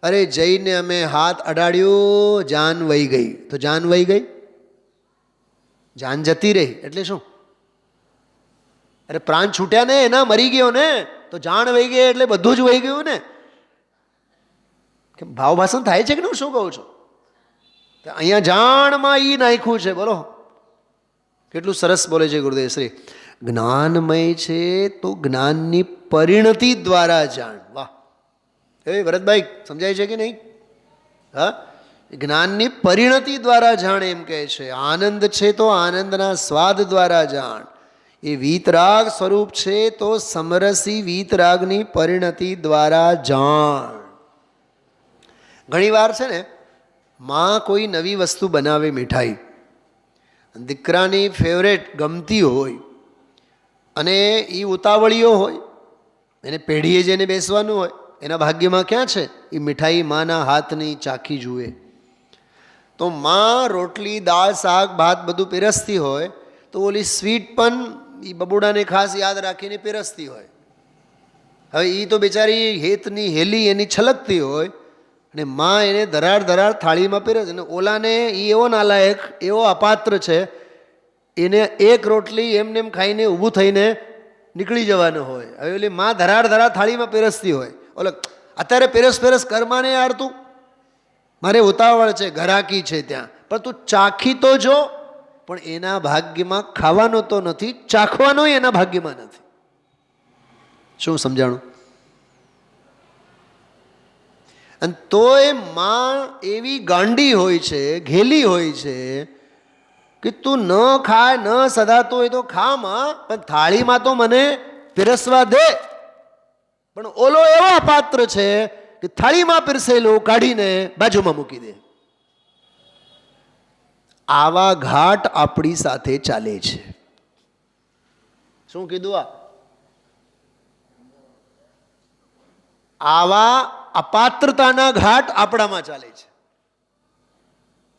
[SPEAKER 1] અરે જઈને અમે હાથ અડાડ્યો, જાન વહી ગઈ. તો જાન વહી ગઈ, જાન જતી રહી એટલે શું? અરે પ્રાણ છૂટ્યા ને, એના મરી ગયો ને, તો જાન વહી ગઈ એટલે બધું જ વહી ગયું ને. કે ભાવભાષણ થાય છે કે હું શું કહું છું? અહીંયા જાણમાં ઈ નાખ્યું છે. બોલો કેટલું સરસ બોલે છે ગુરુદેવ શ્રી. જ્ઞાનમય છે તો જ્ઞાનની પરિણતિ દ્વારા જાણ. વાહ, એ ભરતભાઈ સમજાય છે કે નહીં? હા, જ્ઞાનની પરિણતિ દ્વારા જાણ એમ કહે છે. આનંદ છે તો આનંદના સ્વાદ દ્વારા જાણ. એ વીતરાગ સ્વરૂપ છે તો સમરસી વીતરાગની પરિણતિ દ્વારા જાણ. ઘણી વાર છે ને, માં કોઈ નવી વસ્તુ બનાવે, મીઠાઈ દીકરાની ફેવરેટ ગમતી હોય અને એ ઉતાવળીઓ હોય, એને પેઢીએ જઈને બેસવાનું હોય, એના ભાગ્યમાં ક્યાં છે એ મીઠાઈ માના હાથની ચાખી જુએ. તો માં રોટલી દાળ શાક ભાત બધું પીરસતી હોય તો ઓલી સ્વીટ પણ એ બબુડાને ખાસ યાદ રાખીને પીરસતી હોય. હવે એ તો બિચારી હેતની હેલી એની છલકતી હોય અને માં એને ધરાડ ધરાડ થાળીમાં પીરસે. અને ઓલાને એ એવો નાલાયક, એવો અપાત્ર છે, એને એક રોટલી એમને એમ ખાઈને ઊભું થઈને નીકળી જવાનું હોય. હવે ઓલી માં ધરાડ ધરાડ થાળીમાં પીરસતી હોય, ઓલો અત્યારે પીરસ કરમાને યાર, તું મારે ઉતાવળ છે, ઘરાકી છે ત્યાં, પણ તું ચાખી તો જો. પણ એના ભાગ્યમાં ખાવાનો તો નથી, ચાખવાનો એના ભાગ્યમાં નથી. શું સમજાણું? અને તોય માં એવી ગાંડી હોય છે, ઘેલી હોય છે કે તું ન ખાય, ન સદાતો હોય તો ખા માં, પણ થાળીમાં તો મને પીરસવા દે. પણ ઓલો એવો અપાત્ર છે કે થાળીમાં પીરસેલું કાઢીને બાજુમાં મૂકી દે. આવા ઘાટ આપણી સાથે ચાલે છે. શું કીધું? આવા અપાત્રતાના ઘાટ આપણામાં ચાલે છે.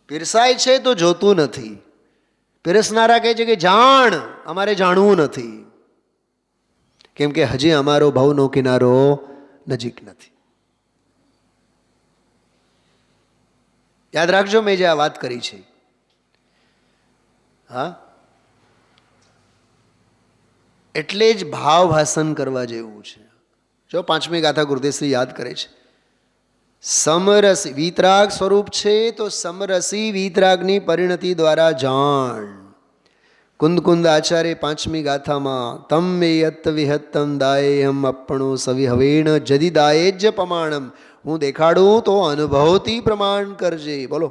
[SPEAKER 1] પીરસાય છે તો જોતું નથી. પીરસનારા કહે છે કે જાણ, અમારે જાણવું નથી, કેમ કે હજી અમારો ભવનો કિનારો નજીક નથી. યાદ રાખજો મેં જે આ વાત કરી છે. હા, એટલે જ ભાવ ભાષણ કરવા જેવું છે. જો પાંચમી ગાથા ગુરુદેવશ્રી યાદ કરે છે. સમરસી વીતરાગ સ્વરૂપ છે તો સમરસી વીતરાગની પરિણતિ દ્વારા જાણ. કુંદ આચાર્ય પાંચમી ગાથામાં તમ મે યત વિહત્તમ દાયેહમ અપણો સવિહવેણ જદી દાયેજ પ્રમાણમ. હું દેખાડું તો અનુભવથી પ્રમાણ કરજે. બોલો,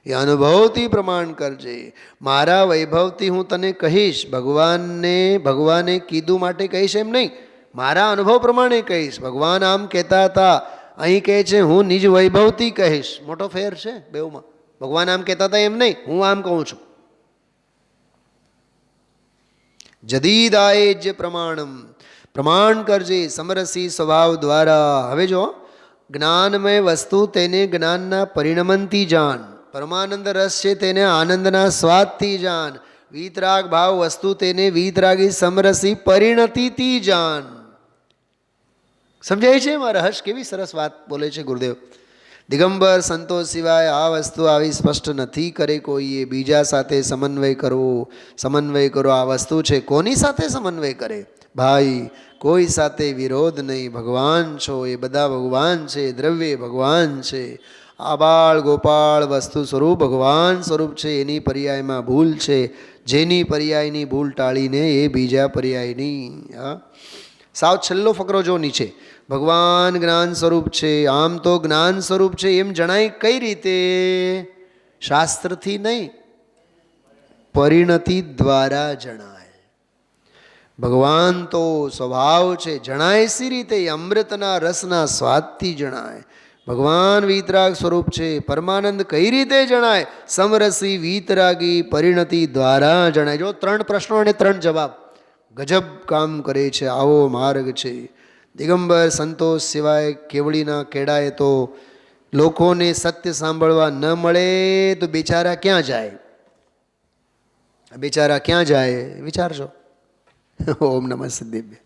[SPEAKER 1] એ અનુભવથી પ્રમાણ કરજે. મારા વૈભવથી હું તને કહીશ. ભગવાને કીધું માટે કહીશ એમ નહીં, મારા અનુભવ પ્રમાણે કહીશ. ભગવાન આમ કહેતા હતા, અહીં કહે છે હું નિજ વૈભવથી કહીશ. મોટો ફેર છે બેઉમાં. ભગવાન આમ કહેતા હતા એમ નહીં, હું આમ કહું છું. જદીદાય જ પ્રમાણમ, પ્રમાણ કરજે સમરસી સ્વભાવ દ્વારા. હવે જો જ્ઞાનમય વસ્તુ તેને જ્ઞાનના પરિણમનથી જાણ. પરમાનંદ રસ છે તેને આનંદના સ્વાદથી જાણ. વીતરાગ ભાવ વસ્તુ તેને વીતરાગી સમરસી પરિણતિથી જાણ. સમજાય છે? મારા હર્ષ કેવી સરસ વાત બોલે છે ગુરુદેવ. દિગંબર સંતો સિવાય આ વસ્તુ આવી સ્પષ્ટ નથી કરે કોઈએ. બીજા સાથે સમન્વય કરવો, સમન્વય કરો. આ વસ્તુ છે કોની સાથે સમન્વય કરે? ભાઈ, કોઈ સાથે વિરોધ નહીં. ભગવાન છો, એ બધા ભગવાન છે. દ્રવ્ય ભગવાન છે. આબાળ ગોપાળ વસ્તુ સ્વરૂપ ભગવાન સ્વરૂપ છે. એની પર્યાયમાં ભૂલ છે. જેની પર્યાયની ભૂલ ટાળીને એ બીજા પર્યાયની. હા, સાવ છેલ્લો ફકરો જો નીચે. ભગવાન જ્ઞાન સ્વરૂપ છે. આમ તો જ્ઞાન સ્વરૂપ છે એમ જણાય કઈ રીતે? શાસ્ત્રથી નહીં, પરિણતિ દ્વારા જણાય. ભગવાન તો સ્વભાવ છે, જણાય સી રીતે? અમૃતના રસના સ્વાદથી જણાય. ભગવાન વીતરાગ સ્વરૂપ છે, પરમાનંદ કઈ રીતે જણાય? સમરસી વીતરાગી પરિણતિ દ્વારા જણાય. જો 3 પ્રશ્નો અને 3 જવાબ ગજબ કામ કરે છે. આવો માર્ગ છે. દિગંબર સંતોષ સિવાય કેવડીના કેળાએ તો લોકોને સત્ય સાંભળવા ન મળે તો બિચારા ક્યાં જાય? બિચારા ક્યાં જાય વિચારજો. ઓમ નમઃ સિદ્ધેભ્ય.